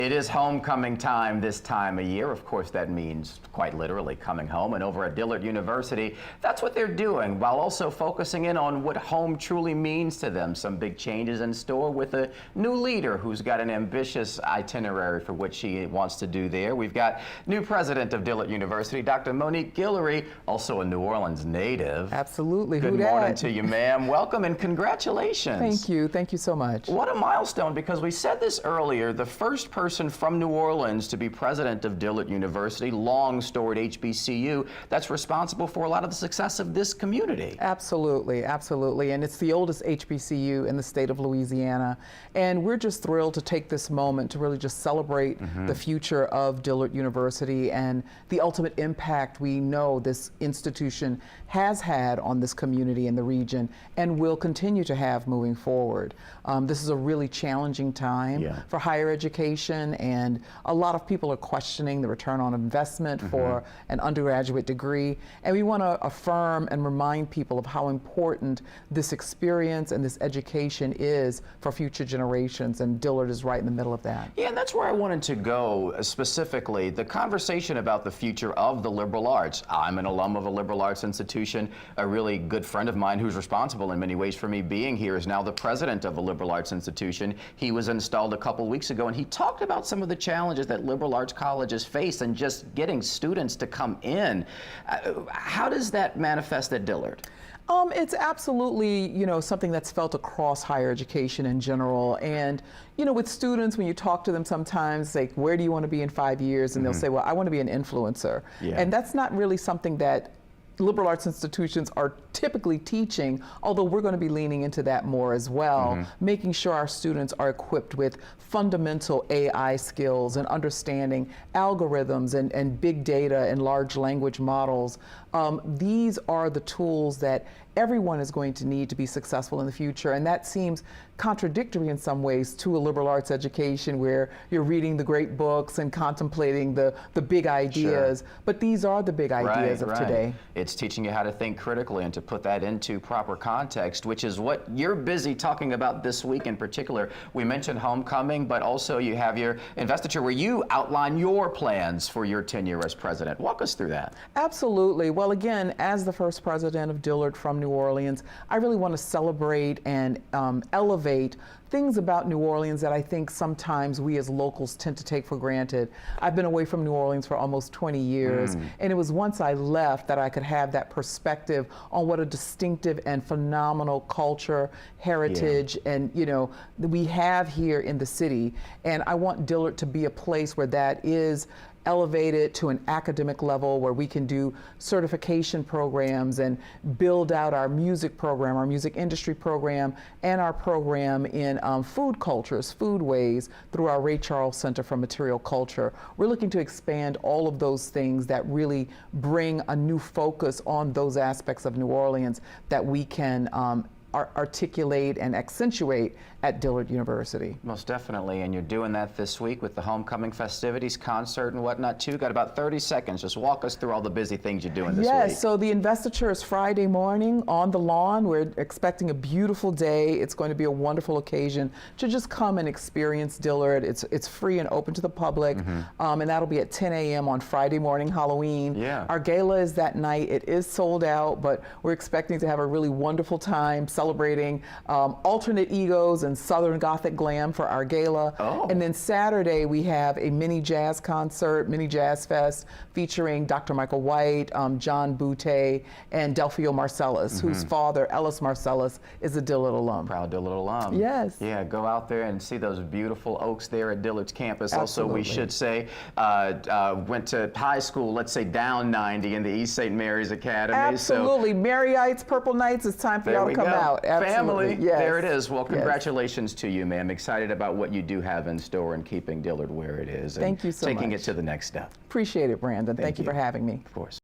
It is homecoming time this time of year. Of course, that means quite literally coming home. And over at Dillard University, that's what they're doing, while also focusing in on what home truly means to them. Some big changes in store with a new leader who's got an ambitious itinerary for what she wants to do there. We've got new president of Dillard University, Dr. Monique Guillory, also a New Orleans native. Absolutely. Good morning to you, ma'am. Welcome and congratulations. Thank you. Thank you so much. What a milestone, because we said this earlier, the first person from New Orleans to be president of Dillard University, long-storied HBCU, that's responsible for a lot of the success of this community. Absolutely, absolutely. And it's the oldest HBCU in the state of Louisiana. And we're just thrilled to take this moment to really just celebrate the future of Dillard University and the ultimate impact we know this institution has had on this community in the region and will continue to have moving forward. This is a really challenging time for higher education, and a lot of people are questioning the return on investment for an undergraduate degree. And we want to affirm and remind people of how important this experience and this education is for future generations, and Dillard is right in the middle of that. Yeah, and that's where I wanted to go specifically, the conversation about the future of the liberal arts. I'm an alum of a liberal arts institution. A really good friend of mine who's responsible in many ways for me being here is now the president of a liberal arts institution. He was installed a couple weeks ago, and he talked about some of the challenges that liberal arts colleges face and just getting students to come in. How does that manifest at Dillard? It's absolutely, something that's felt across higher education in general. And, with students, when you talk to them sometimes, like, where do you want to be in 5 years? And they'll say, well, I want to be an influencer. And that's not really something that liberal arts institutions are typically teaching, although we're going to be leaning into that more as well, making sure our students are equipped with fundamental AI skills and understanding algorithms and big data and large language models. These are the tools that everyone is going to need to be successful in the future, and that seems contradictory in some ways to a liberal arts education where you're reading the great books and contemplating the big ideas, but these are the big ideas of today. It's teaching you how to think critically and to put that into proper context, which is what you're busy talking about this week in particular. We mentioned homecoming, but also you have your investiture where you outline your plans for your tenure as president. Walk us through that. Absolutely. Well, again, as the first president of Dillard from New Orleans, I really want to celebrate and elevate things about New Orleans that I think sometimes we as locals tend to take for granted. I've been away from New Orleans for almost 20 years, and it was once I left that I could have that perspective on what a distinctive and phenomenal culture, heritage, and we have here in the city. And I want Dillard to be a place where that is elevated to an academic level, where we can do certification programs and build out our music program, our music industry program, and our program in food cultures, foodways, through our Ray Charles Center for Material Culture. We're looking to expand all of those things that really bring a new focus on those aspects of New Orleans that we can articulate and accentuate at Dillard University. Most definitely, and you're doing that this week with the homecoming festivities, concert and whatnot too. Got about 30 seconds. Just walk us through all the busy things you're doing this week. Yes, so the investiture is Friday morning on the lawn. We're expecting a beautiful day. It's going to be a wonderful occasion to just come and experience Dillard. It's free and open to the public, and that'll be at 10 a.m. on Friday morning, Halloween. Our gala is that night. It is sold out, but we're expecting to have a really wonderful time celebrating alternate egos and Southern Gothic glam for our gala. And then Saturday we have a mini jazz concert, mini jazz fest, featuring Dr. Michael White, John Boutté, and Delphio Marcellus, whose father, Ellis Marcellus, is a Dillard alum. Proud Dillard alum. Yes. Yeah, go out there and see those beautiful oaks there at Dillard's campus. Absolutely. Also, we should say, went to high school, let's say down 90 in the East St. Mary's Academy. Absolutely. So, Maryites, Purple Knights, it's time for y'all to come out. Absolutely. Family, there it is. Well, congratulations to you, ma'am. Excited about what you do have in store and keeping Dillard where it is. Thank you so much. Taking it to the next step. Appreciate it, Brandon. Thank you for having me. Of course.